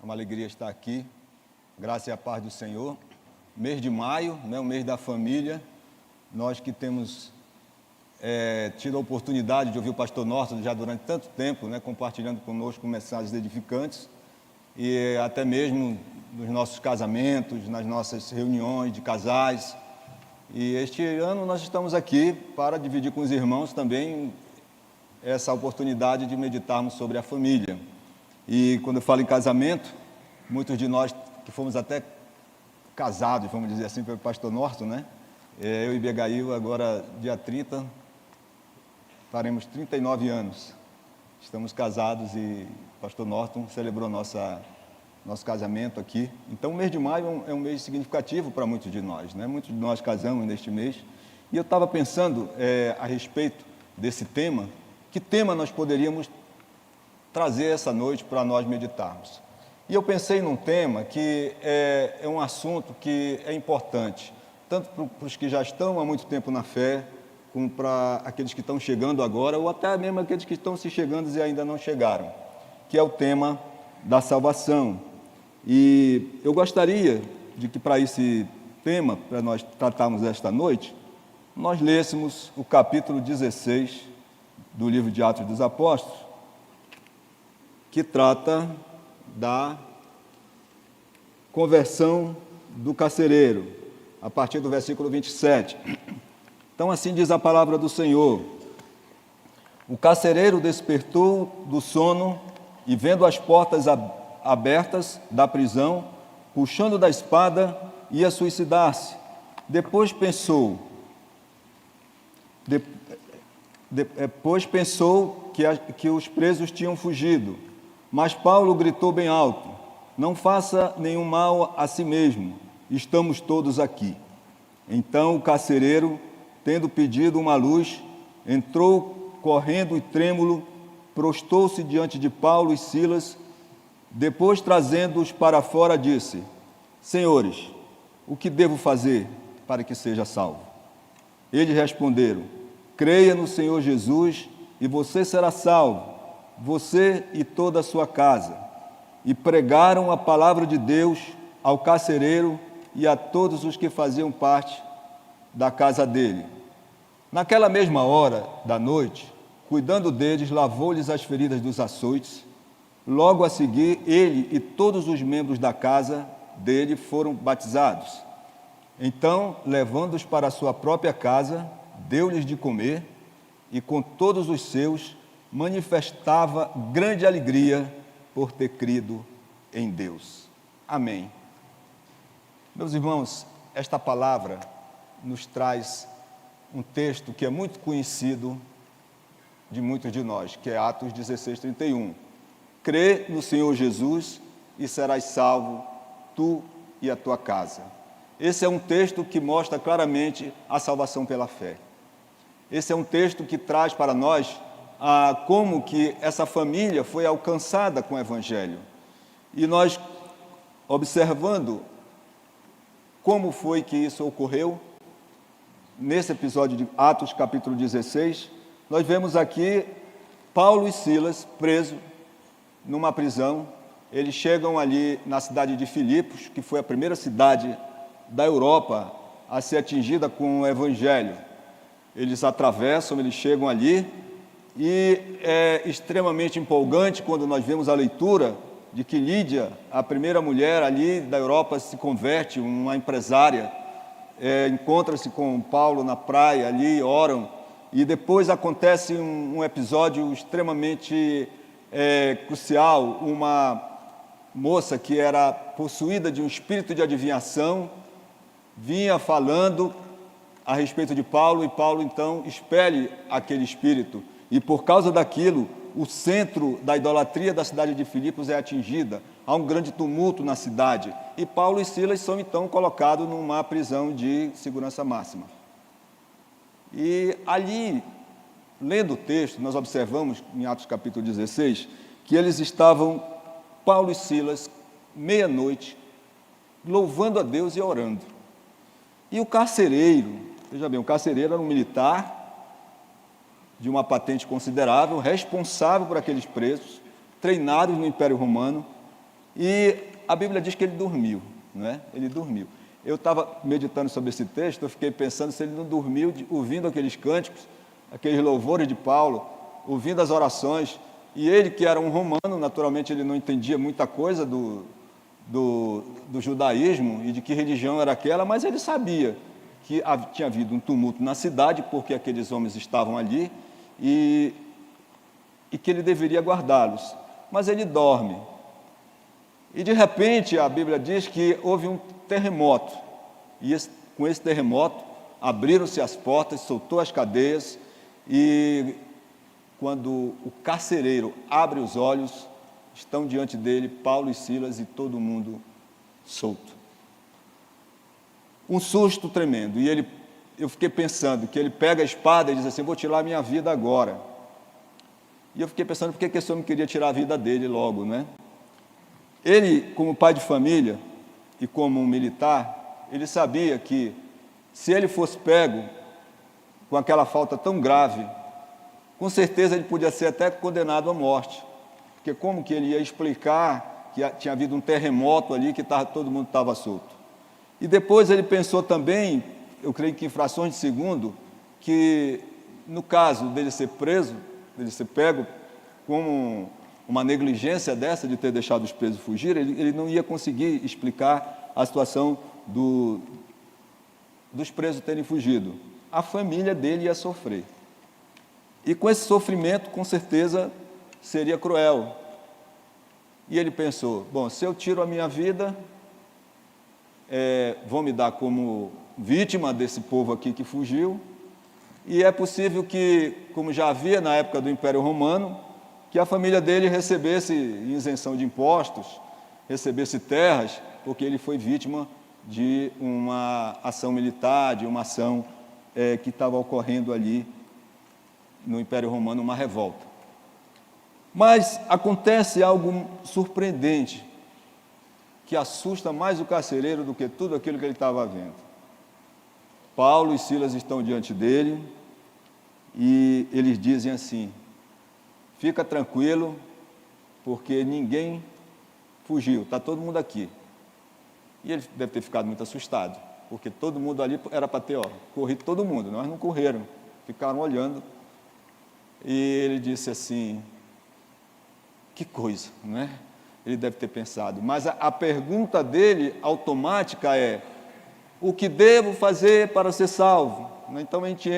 uma alegria estar aqui, graça e a paz do Senhor. Mês de maio, o mês da família, nós que temos tido a oportunidade de ouvir o pastor Norton já durante tanto tempo, compartilhando conosco mensagens edificantes, e até mesmo nos nossos casamentos, nas nossas reuniões de casais. E este ano nós estamos aqui para dividir com os irmãos também essa oportunidade de meditarmos sobre a família. E quando eu falo em casamento, muitos de nós que fomos até casados, vamos dizer assim, pelo pastor Norton, eu e Begail, agora dia 30, faremos 39 anos. Estamos casados e o pastor Norton celebrou nosso casamento aqui. Então, o mês de maio é um mês significativo para muitos de nós, Muitos de nós casamos neste mês. E eu estava pensando a respeito desse tema, que tema nós poderíamos trazer essa noite para nós meditarmos. E eu pensei num tema que é um assunto que é importante, tanto para os que já estão há muito tempo na fé, como para aqueles que estão chegando agora, ou até mesmo aqueles que estão se chegando e ainda não chegaram, que é o tema da salvação. E eu gostaria de que para esse tema, para nós tratarmos esta noite, nós lêssemos o capítulo 16 do livro de Atos dos Apóstolos, que trata da conversão do carcereiro, a partir do versículo 27. Então, assim diz a palavra do Senhor: o carcereiro despertou do sono e, vendo as portas abertas da prisão, puxando da espada, ia suicidar-se. Depois pensou que os presos tinham fugido. Mas Paulo gritou bem alto: não faça nenhum mal a si mesmo, estamos todos aqui. Então o carcereiro, tendo pedido uma luz, entrou correndo e trêmulo, prostou-se diante de Paulo e Silas. Depois, trazendo-os para fora, disse: senhores, o que devo fazer para que seja salvo? Eles responderam: creia no Senhor Jesus e você será salvo, você e toda a sua casa. E pregaram a palavra de Deus ao carcereiro e a todos os que faziam parte da casa dele. Naquela mesma hora da noite, cuidando deles, lavou-lhes as feridas dos açoites. Logo a seguir, ele e todos os membros da casa dele foram batizados. Então, levando-os para a sua própria casa, deu-lhes de comer, e com todos os seus manifestava grande alegria por ter crido em Deus. Amém. Meus irmãos, esta palavra nos traz um texto que é muito conhecido de muitos de nós, que é Atos 16, 31. Crê no Senhor Jesus e serás salvo, tu e a tua casa. Esse é um texto que mostra claramente a salvação pela fé. Esse é um texto que traz para nós como que essa família foi alcançada com o Evangelho. E nós, observando como foi que isso ocorreu, nesse episódio de Atos, capítulo 16, nós vemos aqui Paulo e Silas presos numa prisão. Eles chegam ali na cidade de Filipos, que foi a primeira cidade da Europa a ser atingida com o Evangelho. Eles atravessam, eles chegam ali, e é extremamente empolgante quando nós vemos a leitura de que Lídia, a primeira mulher ali da Europa, se converte, uma empresária, encontra-se com Paulo na praia ali, oram, e depois acontece um episódio extremamente crucial. Uma moça que era possuída de um espírito de adivinhação vinha falando a respeito de Paulo, e Paulo então expele aquele espírito, e por causa daquilo, o centro da idolatria da cidade de Filipos é atingida, há um grande tumulto na cidade, e Paulo e Silas são então colocados numa prisão de segurança máxima. E ali, lendo o texto, nós observamos em Atos capítulo 16, que eles estavam, Paulo e Silas, meia-noite, louvando a Deus e orando. E o carcereiro, veja bem, o carcereiro era um militar de uma patente considerável, responsável por aqueles presos, treinados no Império Romano, E a Bíblia diz que ele dormiu, né? Ele dormiu. Eu estava meditando sobre esse texto, eu fiquei pensando se ele não dormiu ouvindo aqueles cânticos, aqueles louvores de Paulo, ouvindo as orações, e ele, que era um romano, naturalmente ele não entendia muita coisa do judaísmo e de que religião era aquela, mas ele sabia que tinha havido um tumulto na cidade, porque aqueles homens estavam ali, e que ele deveria guardá-los. Mas ele dorme. E de repente a Bíblia diz que houve um terremoto, e com esse terremoto abriram-se as portas, soltou as cadeias, e quando o carcereiro abre os olhos, estão diante dele Paulo e Silas e todo mundo solto. Um susto tremendo, e eu fiquei pensando que ele pega a espada e diz assim: vou tirar a minha vida agora. E eu fiquei pensando por que esse homem queria tirar a vida dele logo, né? Ele, como pai de família e como um militar, ele sabia que se ele fosse pego com aquela falta tão grave, com certeza ele podia ser até condenado à morte, porque como que ele ia explicar que tinha havido um terremoto ali, que todo mundo estava solto? E depois ele pensou também, eu creio que em frações de segundo, que no caso dele ser preso, dele ser pego com uma negligência dessa de ter deixado os presos fugir, ele não ia conseguir explicar a situação dos presos terem fugido. A família dele ia sofrer. E com esse sofrimento, com certeza, seria cruel. E ele pensou: bom, se eu tiro a minha vida, vão me dar como vítima desse povo aqui que fugiu, e é possível que, como já havia na época do Império Romano, que a família dele recebesse isenção de impostos, recebesse terras, porque ele foi vítima de uma ação militar, de uma ação que estava ocorrendo ali no Império Romano, uma revolta. Mas acontece algo surpreendente, que assusta mais o carcereiro do que tudo aquilo que ele estava vendo. Paulo e Silas estão diante dele e eles dizem assim: fica tranquilo, porque ninguém fugiu, está todo mundo aqui. E ele deve ter ficado muito assustado, porque todo mundo ali era para ter corrido todo mundo, nós não correram, ficaram olhando. E ele disse assim: que coisa, não é? Ele deve ter pensado, mas a pergunta dele automática é: o que devo fazer para ser salvo? Então a gente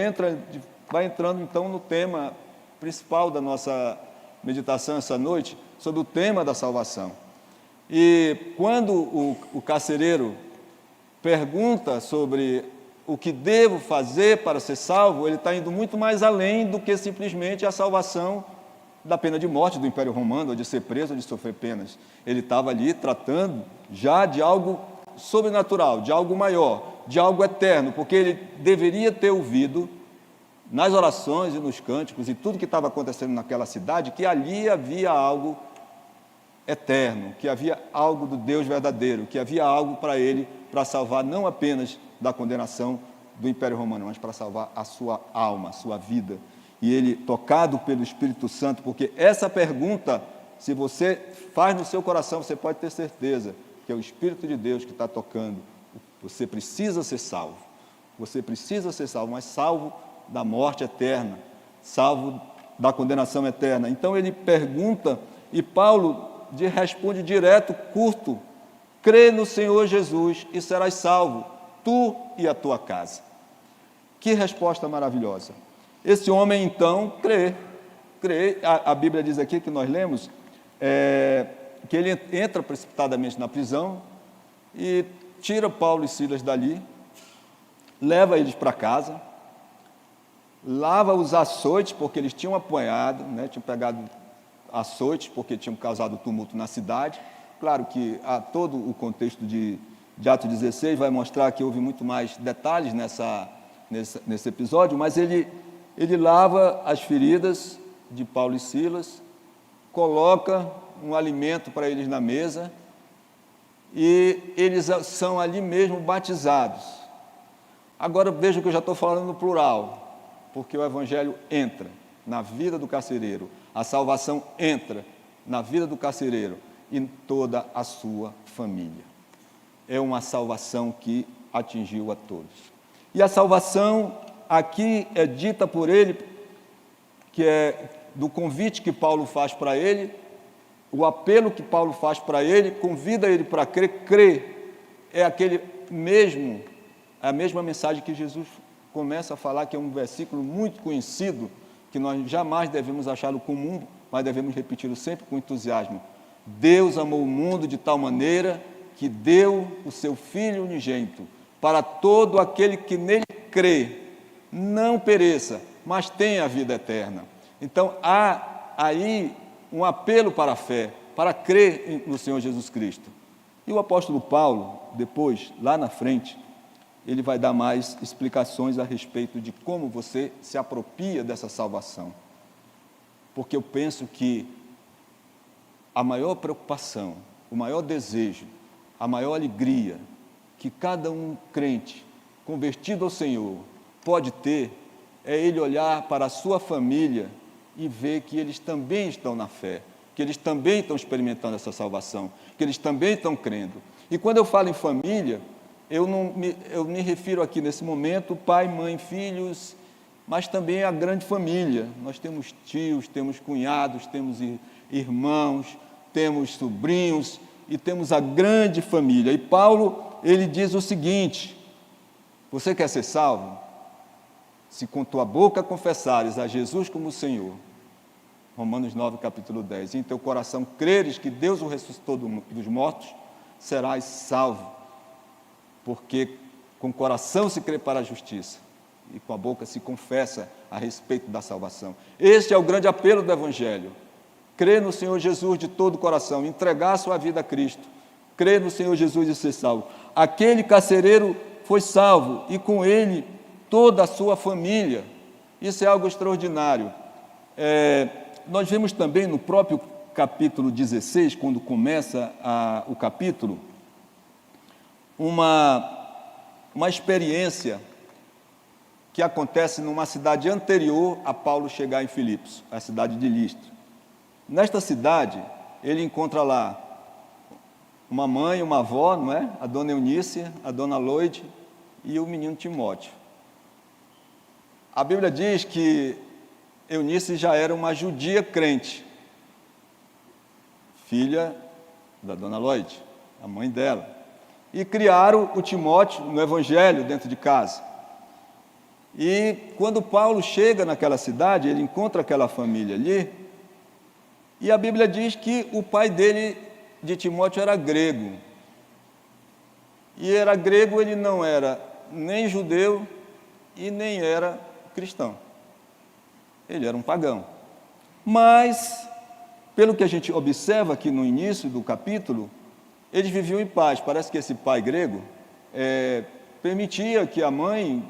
vai entrando então no tema principal da nossa meditação essa noite, sobre o tema da salvação. E quando o carcereiro pergunta sobre o que devo fazer para ser salvo, ele está indo muito mais além do que simplesmente a salvação da pena de morte do Império Romano, ou de ser preso, ou de sofrer penas. Ele estava ali tratando já de algo sobrenatural, de algo maior, de algo eterno, porque ele deveria ter ouvido nas orações e nos cânticos e tudo que estava acontecendo naquela cidade, que ali havia algo eterno, que havia algo do Deus verdadeiro, que havia algo para ele, para salvar não apenas da condenação do Império Romano, mas para salvar a sua alma, a sua vida. E ele, tocado pelo Espírito Santo, porque essa pergunta, se você faz no seu coração, você pode ter certeza que é o Espírito de Deus que está tocando. Você precisa ser salvo, mas salvo da morte eterna, salvo da condenação eterna. Então ele pergunta, e Paulo responde direto, curto: crê no Senhor Jesus e serás salvo, tu e a tua casa. Que resposta maravilhosa! Esse homem então crê. A Bíblia diz aqui, que nós lemos, que ele entra precipitadamente na prisão e tira Paulo e Silas dali, leva eles para casa, lava os açoites, porque eles tinham apanhado, né, tinham pegado açoites, porque tinham causado tumulto na cidade. Claro que todo o contexto de Atos 16 vai mostrar que houve muito mais detalhes nesse episódio, mas ele lava as feridas de Paulo e Silas, coloca um alimento para eles na mesa, e eles são ali mesmo batizados. Agora vejam que eu já estou falando no plural, porque o Evangelho entra na vida do carcereiro, a salvação entra na vida do carcereiro. e toda a sua família. É uma salvação que atingiu a todos. E a salvação aqui é dita por ele, que é do convite que Paulo faz para ele, o apelo que Paulo faz para ele, convida ele para crer. Crer é a mesma mensagem que Jesus começa a falar, que é um versículo muito conhecido, que nós jamais devemos achá-lo comum, mas devemos repeti-lo sempre com entusiasmo. Deus amou o mundo de tal maneira que deu o seu Filho unigênito, para todo aquele que nele crê, não pereça, mas tenha a vida eterna. Então, há aí um apelo para a fé, para crer no Senhor Jesus Cristo. E o apóstolo Paulo, depois, lá na frente, ele vai dar mais explicações a respeito de como você se apropria dessa salvação. Porque eu penso que a maior preocupação, o maior desejo, a maior alegria que cada um crente convertido ao Senhor pode ter, é ele olhar para a sua família e ver que eles também estão na fé, que eles também estão experimentando essa salvação, que eles também estão crendo. E quando eu falo em família, eu me refiro aqui nesse momento, pai, mãe, filhos, mas também a grande família. Nós temos tios, temos cunhados, temos irmãos, temos sobrinhos e temos a grande família. E Paulo, ele diz o seguinte: você quer ser salvo? Se com tua boca confessares a Jesus como Senhor, Romanos 9, capítulo 10, e em teu coração creres que Deus o ressuscitou dos mortos, serás salvo. Porque com o coração se crê para a justiça e com a boca se confessa a respeito da salvação. Este é o grande apelo do Evangelho. Crer no Senhor Jesus de todo o coração, entregar a sua vida a Cristo, crer no Senhor Jesus e ser salvo. Aquele carcereiro foi salvo e com ele toda a sua família. Isso é algo extraordinário. Nós vemos também no próprio capítulo 16, quando começa o capítulo, uma experiência que acontece numa cidade anterior a Paulo chegar em Filipos, a cidade de Listra. Nesta cidade, ele encontra lá uma mãe, uma avó, não é? A dona Eunice, a dona Loide e o menino Timóteo. A Bíblia diz que Eunice já era uma judia crente, filha da dona Loide, a mãe dela. E criaram o Timóteo no Evangelho dentro de casa. E quando Paulo chega naquela cidade, ele encontra aquela família ali, e a Bíblia diz que o pai dele, de Timóteo, era grego. E era grego, ele não era nem judeu e nem era cristão. Ele era um pagão. Mas, pelo que a gente observa aqui no início do capítulo, eles viviam em paz. Parece que esse pai grego permitia que a mãe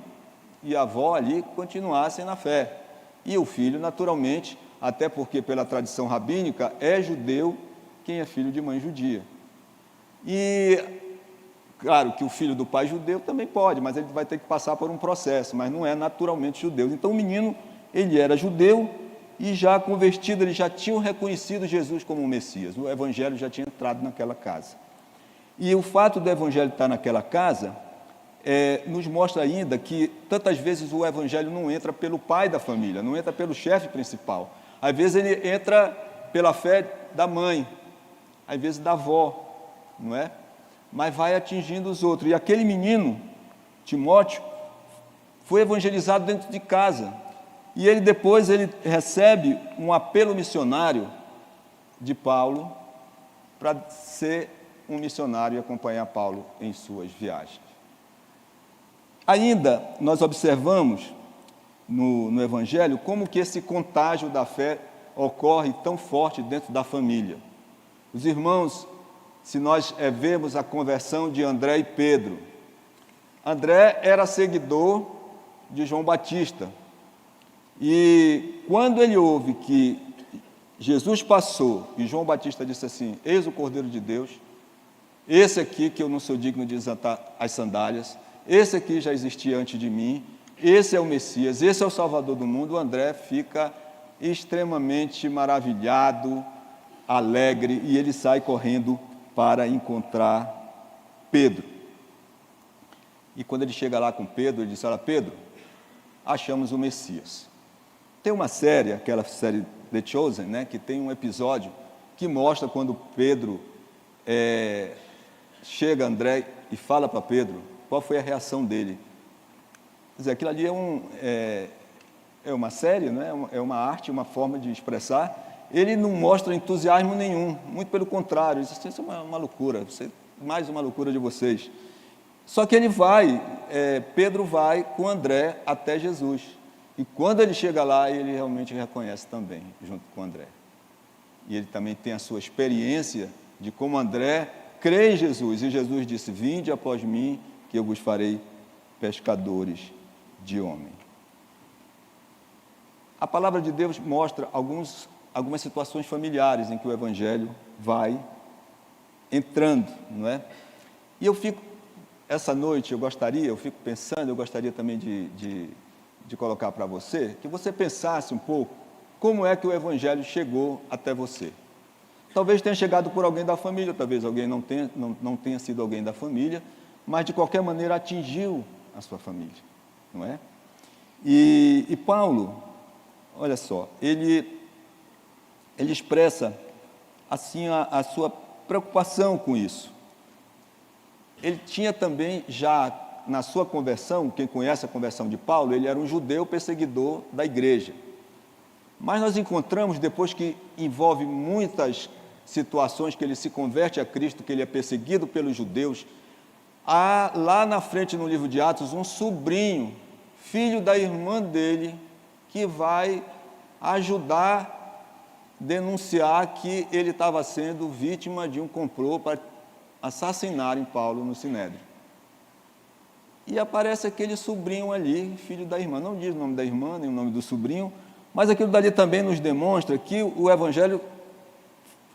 e a avó ali continuassem na fé. E o filho, naturalmente, até porque pela tradição rabínica, é judeu quem é filho de mãe judia. E, claro, que o filho do pai judeu também pode, mas ele vai ter que passar por um processo, mas não é naturalmente judeu. Então o menino, ele era judeu e já convertido, eles já tinham reconhecido Jesus como o Messias. O Evangelho já tinha entrado naquela casa. E o fato do Evangelho estar naquela casa nos mostra ainda que tantas vezes o Evangelho não entra pelo pai da família, não entra pelo chefe principal. Às vezes ele entra pela fé da mãe, às vezes da avó, não é? Mas vai atingindo os outros. E aquele menino, Timóteo, foi evangelizado dentro de casa. E ele depois recebe um apelo missionário de Paulo para ser um missionário e acompanhar Paulo em suas viagens. Ainda nós observamos no Evangelho como que esse contágio da fé ocorre tão forte dentro da família. Os irmãos, se nós vemos a conversão de André e Pedro, André era seguidor de João Batista, e quando ele ouve que Jesus passou, e João Batista disse assim: eis o Cordeiro de Deus, esse aqui que eu não sou digno de desatar as sandálias, esse aqui já existia antes de mim, esse é o Messias, esse é o Salvador do mundo. O André fica extremamente maravilhado, alegre, e ele sai correndo para encontrar Pedro. E quando ele chega lá com Pedro, ele diz: olha, Pedro, achamos o Messias. Tem uma série, aquela série The Chosen, né, que tem um episódio que mostra quando Pedro chega a André e fala para Pedro qual foi a reação dele. Quer dizer, aquilo ali é uma série, né? É uma arte, uma forma de expressar. Ele não mostra entusiasmo nenhum, muito pelo contrário, isso é uma loucura, mais uma loucura de vocês. Só que ele vai, Pedro vai com André até Jesus. E quando ele chega lá, ele realmente reconhece também, junto com André. E ele também tem a sua experiência de como André crê em Jesus. E Jesus disse: vinde após mim, que eu vos farei pescadores de homem. A palavra de Deus mostra algumas situações familiares em que o Evangelho vai entrando, não é? E essa noite eu fico pensando, eu gostaria também de colocar para você, que você pensasse um pouco como é que o Evangelho chegou até você. Talvez tenha chegado por alguém da família, talvez alguém não tenha sido alguém da família, mas de qualquer maneira atingiu a sua família, não é? E Paulo, olha só, ele expressa assim a sua preocupação com isso. Ele tinha também já na sua conversão, quem conhece a conversão de Paulo, ele era um judeu perseguidor da igreja. Mas nós encontramos, depois que envolve muitas situações que ele se converte a Cristo, que ele é perseguido pelos judeus, há lá na frente no livro de Atos um sobrinho, filho da irmã dele, que vai ajudar denunciar que ele estava sendo vítima de um complô para assassinarem Paulo no Sinédrio. E aparece aquele sobrinho ali, filho da irmã. Não diz o nome da irmã, nem o nome do sobrinho, mas aquilo dali também nos demonstra que o Evangelho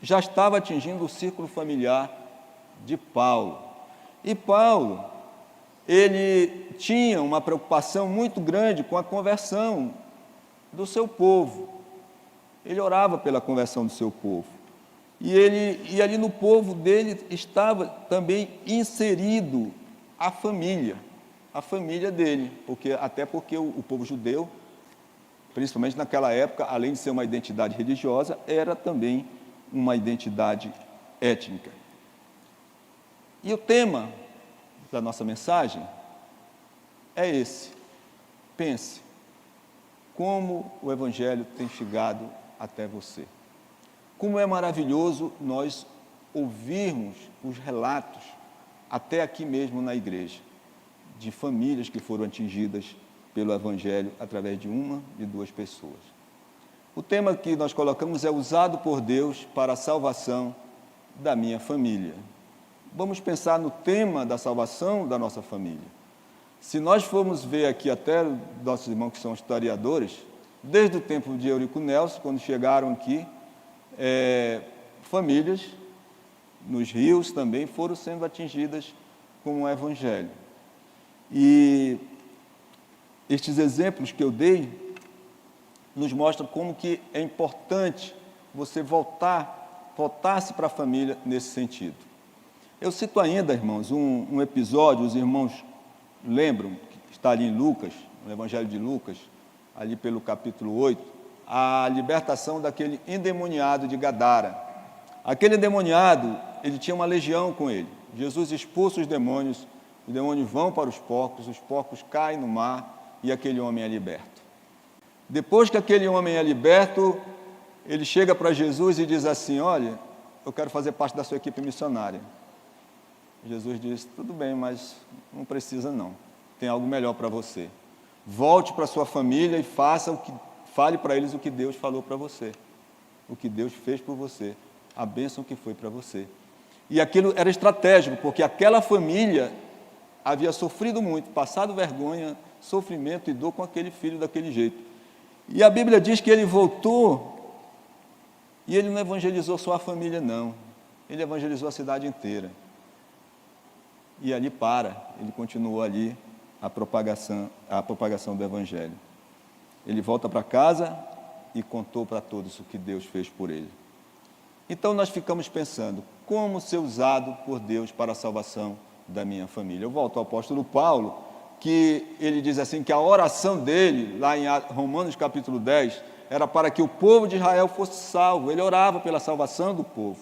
já estava atingindo o círculo familiar de Paulo. E Paulo, ele tinha uma preocupação muito grande com a conversão do seu povo. Ele orava pela conversão do seu povo. E ali no povo dele estava também inserido a família dele, até porque o povo judeu, principalmente naquela época, além de ser uma identidade religiosa, era também uma identidade étnica. E o tema da nossa mensagem é esse: pense como o Evangelho tem chegado até você. Como é maravilhoso nós ouvirmos os relatos, até aqui mesmo na igreja, de famílias que foram atingidas pelo Evangelho através de uma, de duas pessoas. O tema que nós colocamos é usado por Deus para a salvação da minha família. Vamos pensar no tema da salvação da nossa família. Se nós formos ver aqui até nossos irmãos que são historiadores, desde o tempo de Eurico Nelson, quando chegaram aqui, famílias nos rios também foram sendo atingidas com o Evangelho. E estes exemplos que eu dei nos mostram como que é importante você voltar-se para a família nesse sentido. Eu cito ainda, irmãos, um episódio, os irmãos lembram, que está ali em Lucas, no Evangelho de Lucas, ali pelo capítulo 8, a libertação daquele endemoniado de Gadara. Aquele endemoniado, ele tinha uma legião com ele. Jesus expulsa os demônios vão para os porcos caem no mar e aquele homem é liberto. Depois que aquele homem é liberto, ele chega para Jesus e diz assim: olha, eu quero fazer parte da sua equipe missionária. Jesus diz: tudo bem, mas não precisa não, tem algo melhor para você. Volte para a sua família e fale para eles o que Deus falou para você, o que Deus fez por você, a bênção que foi para você. E aquilo era estratégico, porque aquela família havia sofrido muito, passado vergonha, sofrimento e dor com aquele filho daquele jeito. E a Bíblia diz que ele voltou e ele não evangelizou só a família, não. Ele evangelizou a cidade inteira. E ali ele continuou ali a propagação do Evangelho. Ele volta para casa e contou para todos o que Deus fez por ele. Então nós ficamos pensando, como ser usado por Deus para a salvação da minha família? Eu volto ao apóstolo Paulo, que ele diz assim, que a oração dele, lá em Romanos capítulo 10, era para que o povo de Israel fosse salvo. Ele orava pela salvação do povo.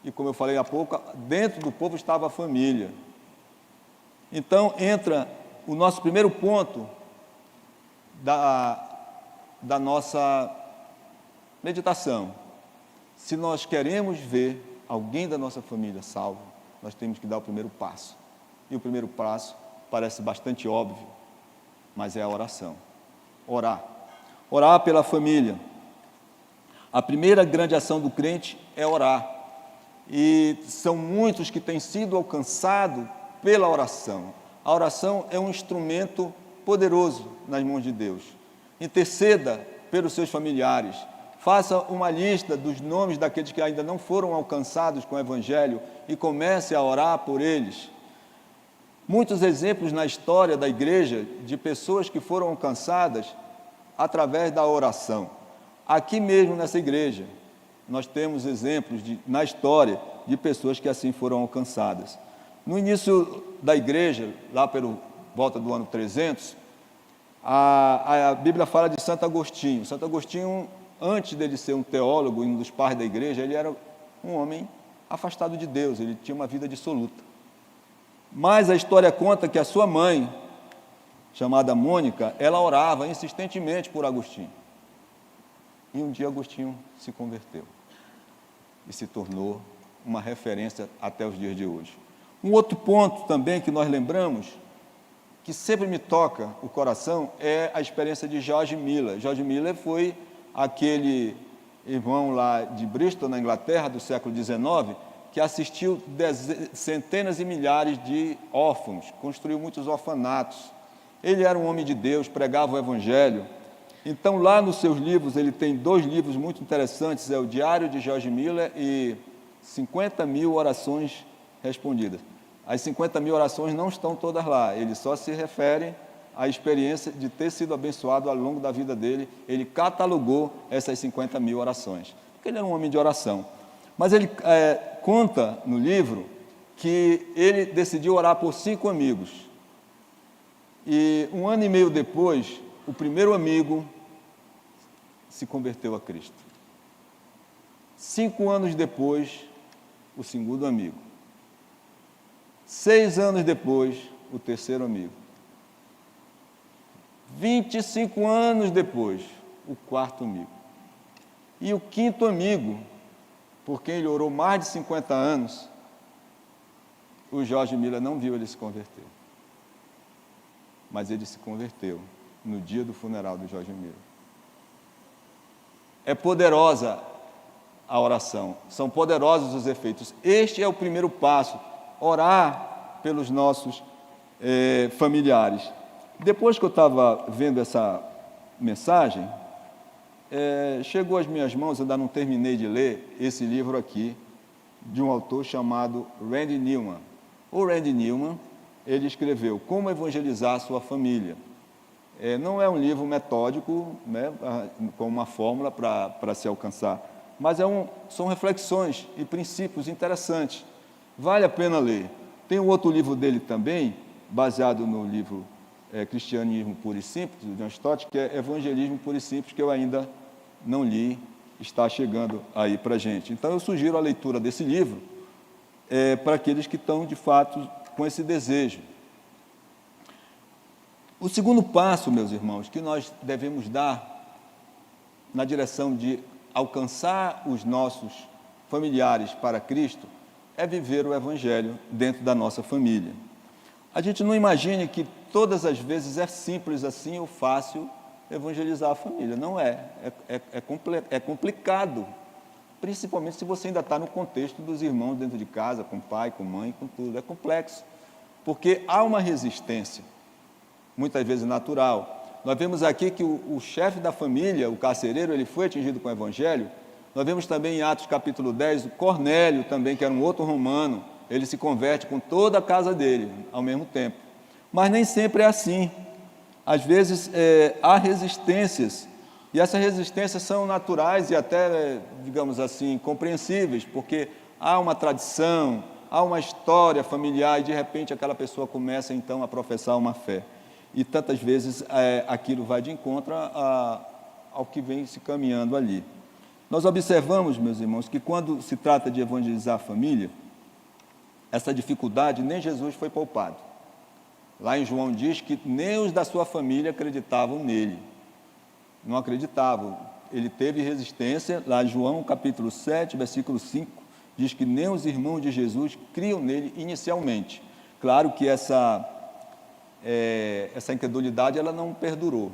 E como eu falei há pouco, dentro do povo estava a família. Então entra o nosso primeiro ponto da nossa meditação. Se nós queremos ver alguém da nossa família salvo, nós temos que dar o primeiro passo. E o primeiro passo parece bastante óbvio, mas é a oração. Orar. Orar pela família. A primeira grande ação do crente é orar. E são muitos que têm sido alcançados pela oração. A oração é um instrumento poderoso nas mãos de Deus. Interceda pelos seus familiares. Faça uma lista dos nomes daqueles que ainda não foram alcançados com o Evangelho e comece a orar por eles. Muitos exemplos na história da igreja de pessoas que foram alcançadas através da oração. Aqui mesmo nessa igreja, nós temos exemplos na história de pessoas que assim foram alcançadas. No início da igreja, lá pelo volta do ano 300, a Bíblia fala de Santo Agostinho. Santo Agostinho, antes dele ser um teólogo, um dos pais da igreja, ele era um homem afastado de Deus, ele tinha uma vida dissoluta. Mas a história conta que a sua mãe, chamada Mônica, ela orava insistentemente por Agostinho. E um dia Agostinho se converteu e se tornou uma referência até os dias de hoje. Um outro ponto também que nós lembramos, que sempre me toca o coração, é a experiência de George Miller. George Miller foi aquele irmão lá de Bristol, na Inglaterra, do século XIX, que assistiu centenas e milhares de órfãos, construiu muitos orfanatos. Ele era um homem de Deus, pregava o Evangelho. Então, lá nos seus livros, ele tem 2 livros muito interessantes, é o Diário de George Miller e 50.000 orações respondidas. As 50.000 orações não estão todas lá, ele só se refere à experiência de ter sido abençoado ao longo da vida dele. Ele catalogou essas 50.000 orações, porque ele era um homem de oração. Mas ele conta no livro que ele decidiu orar por 5 amigos. E 1 ano e meio depois, o primeiro amigo se converteu a Cristo. 5 anos depois, o segundo amigo. 6 anos depois, o terceiro amigo. 25 anos depois, o quarto amigo. E o quinto amigo, por quem ele orou mais de 50 anos, o George Miller não viu ele se converter. Mas ele se converteu no dia do funeral do George Miller. É poderosa a oração, são poderosos os efeitos. Este é o primeiro passo, orar pelos nossos familiares. Depois que eu estava vendo essa mensagem, chegou às minhas mãos, eu ainda não terminei de ler esse livro aqui, de um autor chamado Randy Newman. O Randy Newman, ele escreveu Como Evangelizar a Sua Família. Não é um livro metódico, né, com uma fórmula para se alcançar, mas são reflexões e princípios interessantes. Vale a pena ler. Tem um outro livro dele também, baseado no livro Cristianismo Puro e Simples, do John Stott, que é Evangelismo Puro e Simples, que eu ainda não li, está chegando aí para a gente. Então, eu sugiro a leitura desse livro para aqueles que estão, de fato, com esse desejo. O segundo passo, meus irmãos, que nós devemos dar na direção de alcançar os nossos familiares para Cristo é viver o Evangelho dentro da nossa família. A gente não imagine que todas as vezes é simples assim ou fácil evangelizar a família. Não é. É complicado, principalmente se você ainda está no contexto dos irmãos dentro de casa, com pai, com mãe, com tudo. É complexo, porque há uma resistência, muitas vezes natural. Nós vemos aqui que o chefe da família, o carcereiro, ele foi atingido com o Evangelho. Nós vemos também em Atos capítulo 10, o Cornélio também, que era um outro romano, ele se converte com toda a casa dele ao mesmo tempo. Mas nem sempre é assim. Às vezes há resistências E essas resistências são naturais e até, digamos assim, compreensíveis, porque há uma tradição, há uma história familiar e, de repente, aquela pessoa começa, então, a professar uma fé. E, tantas vezes, aquilo vai de encontro ao que vem se caminhando ali. Nós observamos, meus irmãos, que quando se trata de evangelizar a família, essa dificuldade nem Jesus foi poupado. Lá em João diz que nem os da sua família acreditavam nele. Não acreditavam. Ele teve resistência, lá em João capítulo 7, versículo 5, diz que nem os irmãos de Jesus criam nele inicialmente. Claro que essa incredulidade ela não perdurou.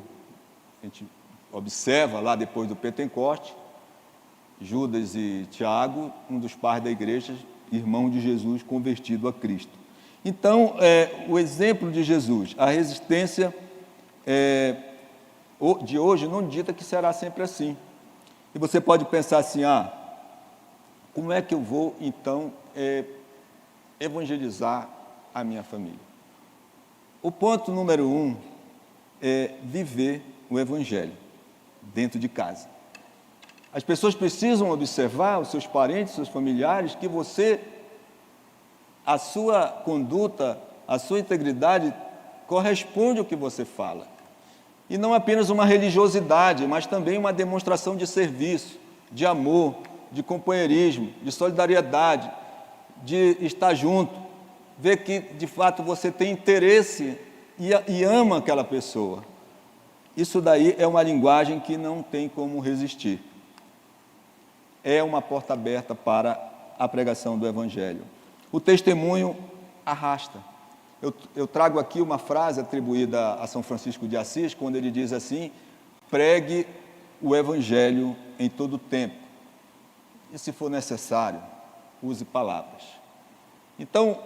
A gente observa lá depois do Pentecoste, Judas e Tiago, um dos pais da igreja, irmão de Jesus convertido a Cristo. Então, o exemplo de Jesus, a resistência de hoje não dita que será sempre assim. E você pode pensar assim, como é que eu vou, então, evangelizar a minha família? O ponto número 1 é viver o evangelho dentro de casa. As pessoas precisam observar, os seus parentes, seus familiares, que você, a sua conduta, a sua integridade corresponde ao que você fala. E não apenas uma religiosidade, mas também uma demonstração de serviço, de amor, de companheirismo, de solidariedade, de estar junto, ver que, de fato, você tem interesse e ama aquela pessoa. Isso daí é uma linguagem que não tem como resistir. É uma porta aberta para a pregação do Evangelho. O testemunho arrasta. Eu trago aqui uma frase atribuída a São Francisco de Assis, quando ele diz assim: pregue o Evangelho em todo o tempo, e se for necessário, use palavras. Então,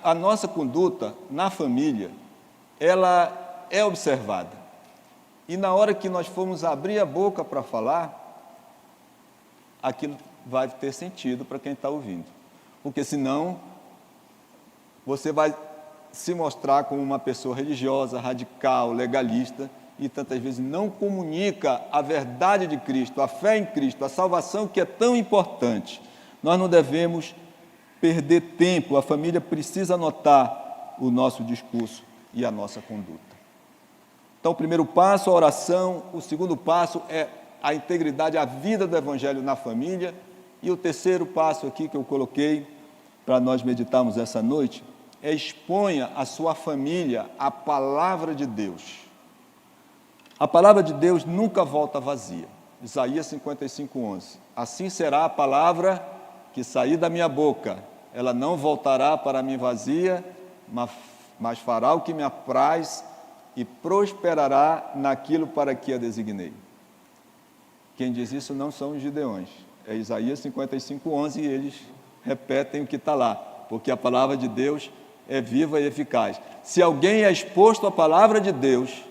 a nossa conduta na família, ela é observada. E na hora que nós formos abrir a boca para falar, aquilo vai ter sentido para quem está ouvindo. Porque senão, você vai se mostrar como uma pessoa religiosa, radical, legalista, e tantas vezes não comunica a verdade de Cristo, a fé em Cristo, a salvação que é tão importante. Nós não devemos perder tempo, a família precisa notar o nosso discurso e a nossa conduta. Então, o primeiro passo, a oração. O segundo passo é a integridade, a vida do Evangelho na família. E o terceiro passo aqui que eu coloquei para nós meditarmos essa noite é: exponha a sua família à palavra de Deus. A palavra de Deus nunca volta vazia. Isaías 55:11. Assim será a palavra que sair da minha boca. Ela não voltará para mim vazia, mas fará o que me apraz e prosperará naquilo para que a designei. Quem diz isso não são os gideões. É Isaías 55:11 e eles repetem o que está lá, porque a palavra de Deus é viva e eficaz. Se alguém é exposto à palavra de Deus,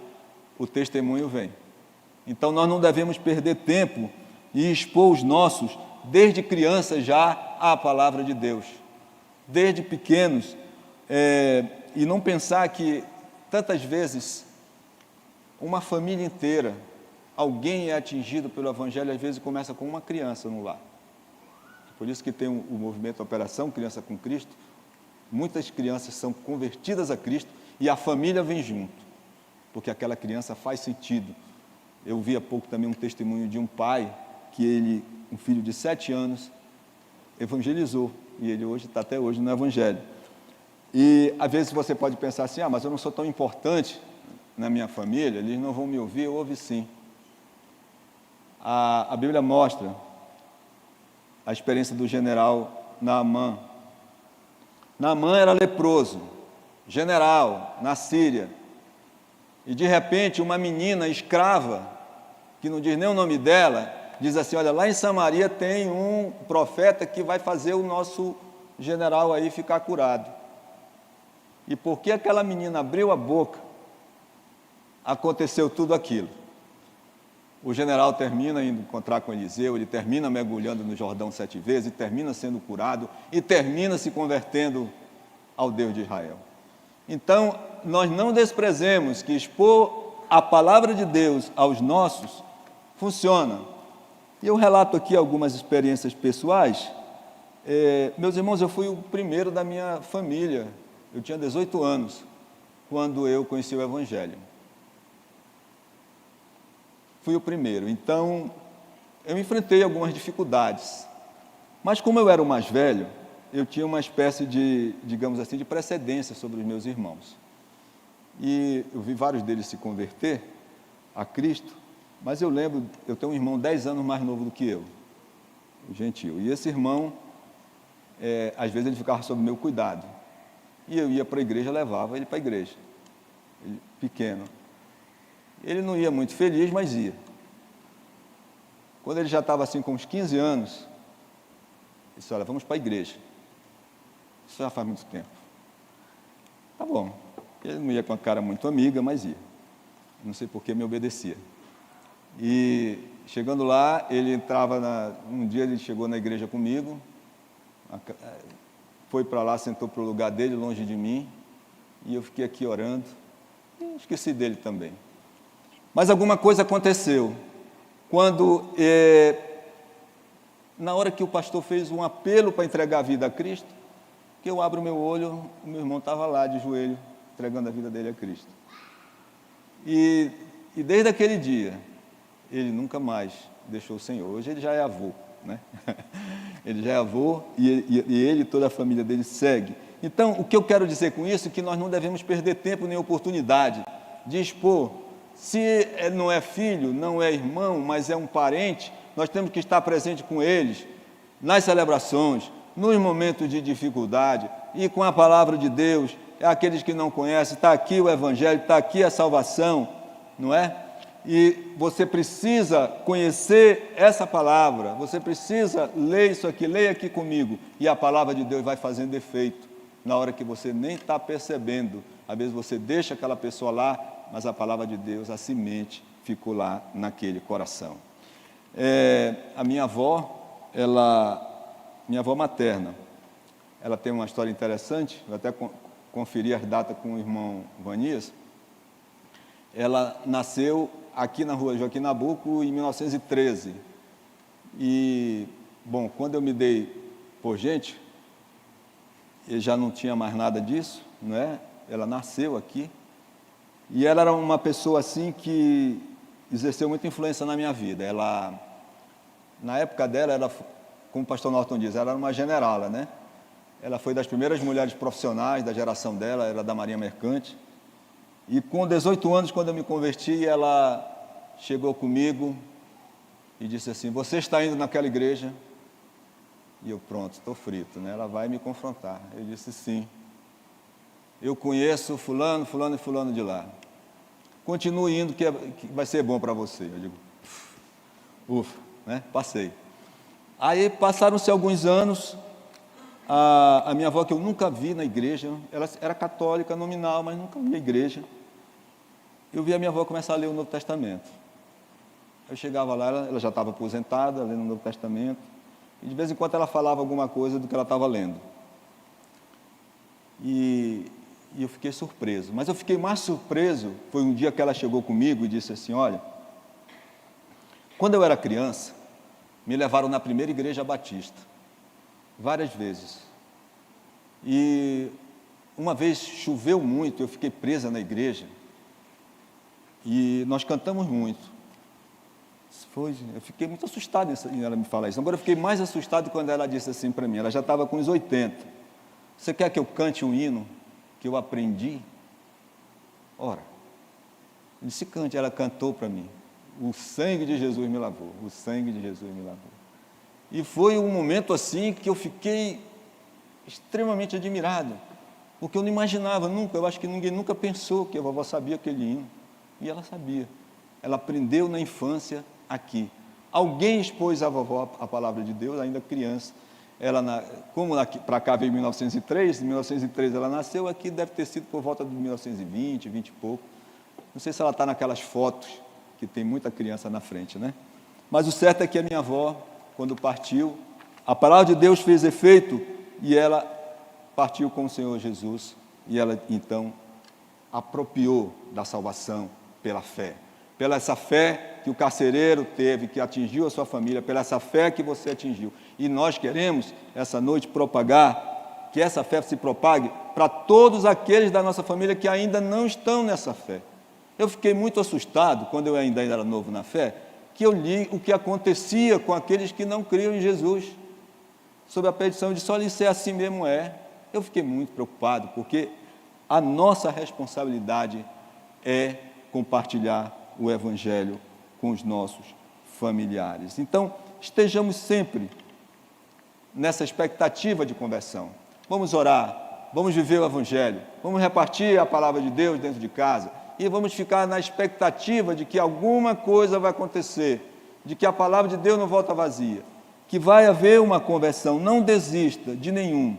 o testemunho vem. Então nós não devemos perder tempo e expor os nossos, desde crianças já, à palavra de Deus. Desde pequenos, e não pensar que tantas vezes uma família inteira, alguém é atingido pelo Evangelho, às vezes começa com uma criança no lar. Por isso que tem o movimento Operação Criança com Cristo. Muitas crianças são convertidas a Cristo e a família vem junto, porque aquela criança faz sentido. Eu vi há pouco também um testemunho de um pai, que um filho de 7 anos, evangelizou, e ele hoje está até hoje no Evangelho. E às vezes você pode pensar assim: mas eu não sou tão importante na minha família, eles não vão me ouvir. Eu ouvi sim. A Bíblia mostra a experiência do general Naamã. Naamã era leproso, general, na Síria. E de repente uma menina escrava, que não diz nem o nome dela, diz assim: olha, lá em Samaria tem um profeta que vai fazer o nosso general aí ficar curado. E porque aquela menina abriu a boca, aconteceu tudo aquilo. O general termina indo encontrar com Eliseu, ele termina mergulhando no Jordão 7 vezes, e termina sendo curado, e termina se convertendo ao Deus de Israel. Então, nós não desprezemos que expor a palavra de Deus aos nossos funciona. E eu relato aqui algumas experiências pessoais. Meus irmãos, eu fui o primeiro da minha família. Eu tinha 18 anos quando eu conheci o Evangelho. Fui o primeiro. Então, eu enfrentei algumas dificuldades. Mas como eu era o mais velho, eu tinha uma espécie de, digamos assim, de precedência sobre os meus irmãos. E eu vi vários deles se converter a Cristo, mas eu lembro, eu tenho um irmão 10 anos mais novo do que eu, o Gentil. E esse irmão, às vezes ele ficava sob meu cuidado. E eu ia para a igreja, levava ele para a igreja. Ele, pequeno. Ele não ia muito feliz, mas ia. Quando ele já estava assim com uns 15 anos, ele disse, olha, vamos para a igreja. Isso já faz muito tempo. Tá bom. Ele não ia com a cara muito amiga, mas ia. Não sei por que me obedecia. E chegando lá, ele entrava, um dia ele chegou na igreja comigo, foi para lá, sentou para o lugar dele, longe de mim, e eu fiquei aqui orando, e esqueci dele também. Mas alguma coisa aconteceu, quando, na hora que o pastor fez um apelo para entregar a vida a Cristo, que eu abro o meu olho, o meu irmão estava lá de joelho, entregando a vida dele a Cristo. E desde aquele dia, ele nunca mais deixou o Senhor. Hoje ele já é avô, né? Ele já é avô e ele e toda a família dele segue. Então, o que eu quero dizer com isso é que nós não devemos perder tempo nem oportunidade de expor. Se não é filho, não é irmão, mas é um parente, nós temos que estar presente com eles, nas celebrações, nos momentos de dificuldade, e com a palavra de Deus, aqueles que não conhecem, está aqui o Evangelho, está aqui a salvação, não é? E você precisa conhecer essa palavra, você precisa ler isso aqui, leia aqui comigo, e a palavra de Deus vai fazendo efeito, na hora que você nem está percebendo. Às vezes você deixa aquela pessoa lá, mas a palavra de Deus, a semente, ficou lá naquele coração. A minha avó, minha avó materna, ela tem uma história interessante, eu até conferi as datas com o irmão Vanias. Ela nasceu aqui na rua Joaquim Nabuco em 1913. E, bom, quando eu me dei por gente, eu já não tinha mais nada disso, não é? Ela nasceu aqui. E ela era uma pessoa assim que exerceu muita influência na minha vida. Ela, na época dela, como o pastor Norton diz, ela era uma generala, né? Ela foi das primeiras mulheres profissionais da geração dela, era da Marinha Mercante. E com 18 anos, quando eu me converti, ela chegou comigo e disse assim, você está indo naquela igreja? E eu, pronto, estou frito, né? Ela vai me confrontar. Eu disse, sim. Eu conheço fulano, fulano e fulano de lá. Continue indo, que vai ser bom para você. Eu digo, ufa, né? Passei. Aí passaram-se alguns anos, a minha avó, que eu nunca vi na igreja, ela era católica nominal, mas nunca vi na igreja. Eu vi a minha avó começar a ler o Novo Testamento. Eu chegava lá, ela já estava aposentada, lendo o Novo Testamento, e de vez em quando ela falava alguma coisa do que ela estava lendo. E eu fiquei surpreso. Mas eu fiquei mais surpreso, foi um dia que ela chegou comigo e disse assim, olha, quando eu era criança, me levaram na primeira igreja batista, várias vezes. E uma vez choveu muito, eu fiquei presa na igreja, e nós cantamos muito. Eu fiquei muito assustado em ela me falar isso. Agora eu fiquei mais assustado quando ela disse assim para mim, ela já estava com uns 80. Você quer que eu cante um hino que eu aprendi? Ora, ele disse, cante. Ela cantou para mim, o sangue de Jesus me lavou, o sangue de Jesus me lavou. E foi um momento assim que eu fiquei extremamente admirado, porque eu não imaginava nunca, eu acho que ninguém nunca pensou que a vovó sabia aquele hino, e ela sabia. Ela aprendeu na infância aqui. Alguém expôs à vovó a palavra de Deus, ainda criança. Ela, como para cá veio em 1903, em 1903 ela nasceu, aqui deve ter sido por volta de 1920, 20 e pouco. Não sei se ela está naquelas fotos, que tem muita criança na frente, né? Mas o certo é que a minha avó, quando partiu, a palavra de Deus fez efeito, e ela partiu com o Senhor Jesus, e ela, então, apropriou da salvação pela fé. pela essa fé que o carcereiro teve, que atingiu a sua família, pela essa fé que você atingiu. E nós queremos, essa noite, propagar, que essa fé se propague para todos aqueles da nossa família que ainda não estão nessa fé. Eu fiquei muito assustado, quando eu ainda era novo na fé, que eu li o que acontecia com aqueles que não criam em Jesus, sob a petição de só lhe ser assim mesmo é. Eu fiquei muito preocupado, porque a nossa responsabilidade é compartilhar o Evangelho com os nossos familiares. Então, estejamos sempre nessa expectativa de conversão. Vamos orar, vamos viver o Evangelho, vamos repartir a palavra de Deus dentro de casa e vamos ficar na expectativa de que alguma coisa vai acontecer, de que a palavra de Deus não volta vazia, que vai haver uma conversão. Não desista de nenhum.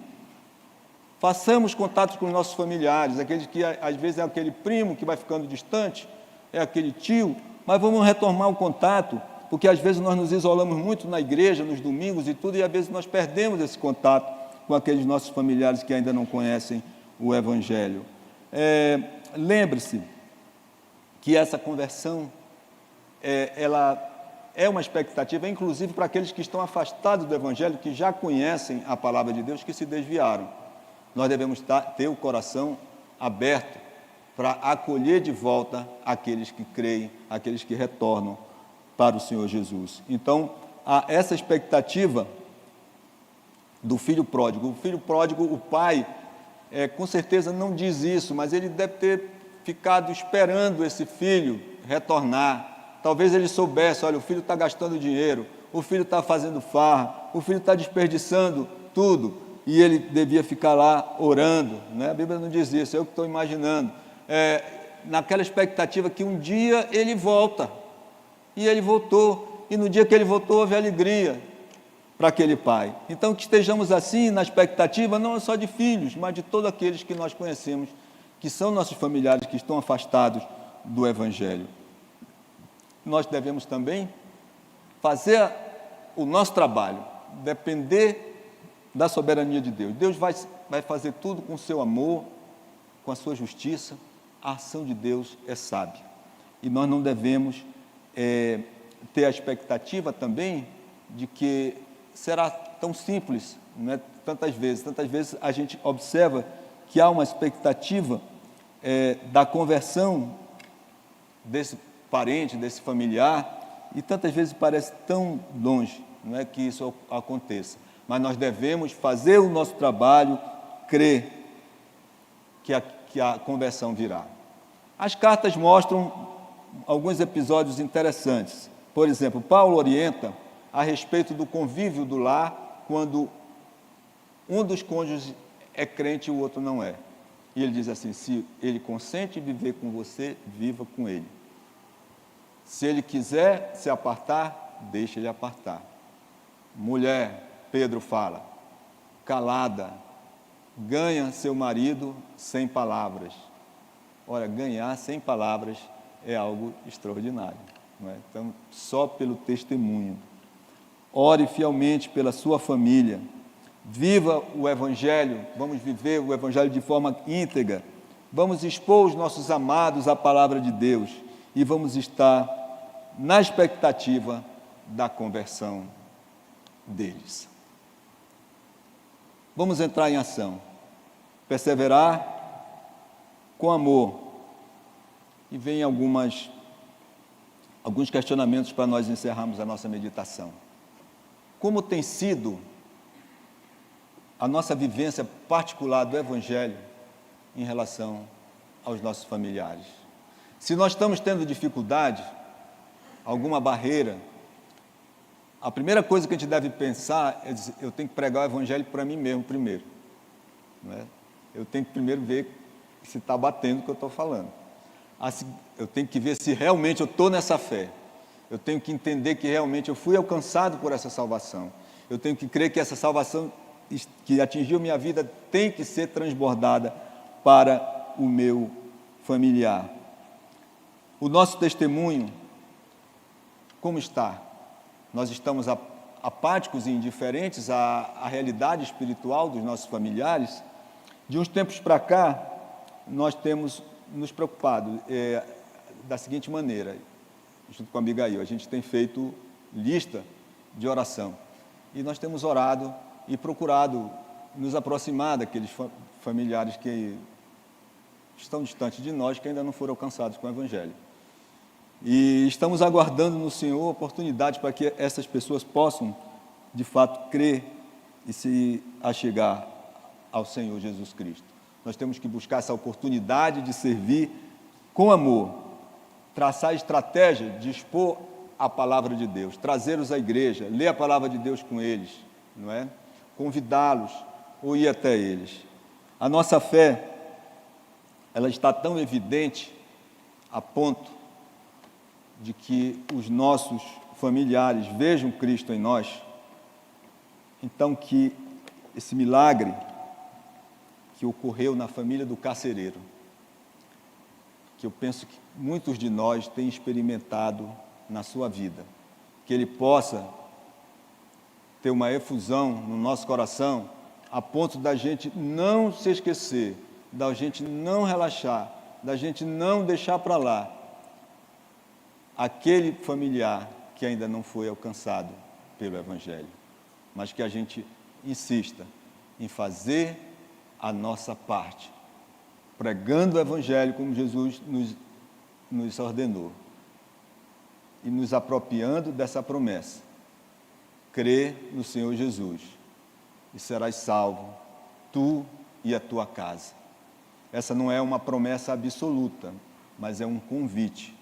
Façamos contatos com os nossos familiares, aqueles que às vezes é aquele primo que vai ficando distante, é aquele tio, mas vamos retomar o contato, porque às vezes nós nos isolamos muito na igreja, nos domingos e tudo, e às vezes nós perdemos esse contato com aqueles nossos familiares que ainda não conhecem o Evangelho. Lembre-se que essa conversão, ela é uma expectativa, inclusive para aqueles que estão afastados do Evangelho, que já conhecem a palavra de Deus, que se desviaram. Nós devemos ter o coração aberto para acolher de volta aqueles que creem, aqueles que retornam para o Senhor Jesus. Então, há essa expectativa do filho pródigo. O filho pródigo, o pai, com certeza não diz isso, mas ele deve ter ficado esperando esse filho retornar. Talvez ele soubesse, olha, o filho está gastando dinheiro, o filho está fazendo farra, o filho está desperdiçando tudo, e ele devia ficar lá orando, né? A Bíblia não diz isso, eu que estou imaginando, naquela expectativa que um dia ele volta, e ele voltou, e no dia que ele voltou houve alegria para aquele pai. Então, que estejamos assim na expectativa, não só de filhos, mas de todos aqueles que nós conhecemos, que são nossos familiares, que estão afastados do Evangelho. Nós devemos também fazer o nosso trabalho, depender da soberania de Deus. Deus vai fazer tudo com o seu amor, com a sua justiça. A ação de Deus é sábia. E nós não devemos ter a expectativa também de que será tão simples, né? Tantas vezes a gente observa que há uma expectativa da conversão desse parente, desse familiar, e tantas vezes parece tão longe, não é, que isso aconteça. Mas nós devemos fazer o nosso trabalho, crer que a conversão virá. As cartas mostram alguns episódios interessantes. Por exemplo, Paulo orienta a respeito do convívio do lar quando um dos cônjuges é crente e o outro não é. E ele diz assim: se ele consente viver com você, viva com ele. Se ele quiser se apartar, deixe ele apartar. Mulher, Pedro fala, calada, ganha seu marido sem palavras. Ora, ganhar sem palavras é algo extraordinário, não é? Então, só pelo testemunho. Ore fielmente pela sua família. Viva o Evangelho, vamos viver o Evangelho de forma íntegra. Vamos expor os nossos amados à palavra de Deus e vamos estar na expectativa da conversão deles. Vamos entrar em ação, perseverar com amor. E vem alguns questionamentos para nós encerrarmos a nossa meditação. Como tem sido a nossa vivência particular do Evangelho em relação aos nossos familiares? Se nós estamos tendo dificuldade, alguma barreira, a primeira coisa que a gente deve pensar é dizer: eu tenho que pregar o Evangelho para mim mesmo primeiro, não é? Eu tenho que primeiro ver se está batendo o que eu estou falando. Eu tenho que ver se realmente eu estou nessa fé. Eu tenho que entender que realmente eu fui alcançado por essa salvação. Eu tenho que crer que essa salvação que atingiu minha vida tem que ser transbordada para o meu familiar. O nosso testemunho, como está? Nós estamos apáticos e indiferentes à realidade espiritual dos nossos familiares? De uns tempos para cá, nós temos nos preocupado da seguinte maneira: junto com a Abigail, a gente tem feito lista de oração. E nós temos orado e procurado nos aproximar daqueles familiares que estão distantes de nós, que ainda não foram alcançados com o Evangelho. E estamos aguardando no Senhor oportunidades para que essas pessoas possam, de fato, crer e se achegar ao Senhor Jesus Cristo. Nós temos que buscar essa oportunidade de servir com amor, traçar estratégia de expor a palavra de Deus, trazê-los à igreja, ler a palavra de Deus com eles, não é? Convidá-los ou ir até eles. A nossa fé, ela está tão evidente a ponto de que os nossos familiares vejam Cristo em nós, então que esse milagre que ocorreu na família do carcereiro, que eu penso que muitos de nós têm experimentado na sua vida, que ele possa ter uma efusão no nosso coração, a ponto da gente não se esquecer, da gente não relaxar, da gente não deixar para lá aquele familiar que ainda não foi alcançado pelo Evangelho, mas que a gente insista em fazer a nossa parte, pregando o Evangelho como Jesus nos ordenou e nos apropriando dessa promessa. Crê no Senhor Jesus e serás salvo, tu e a tua casa. Essa não é uma promessa absoluta, mas é um convite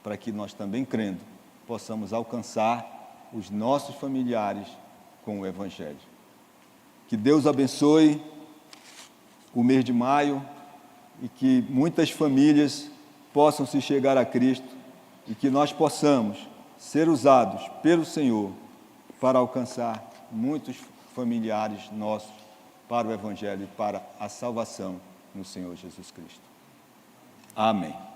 para que nós também, crendo, possamos alcançar os nossos familiares com o Evangelho. Que Deus abençoe o mês de maio e que muitas famílias possam se chegar a Cristo e que nós possamos ser usados pelo Senhor para alcançar muitos familiares nossos para o Evangelho e para a salvação no Senhor Jesus Cristo. Amém.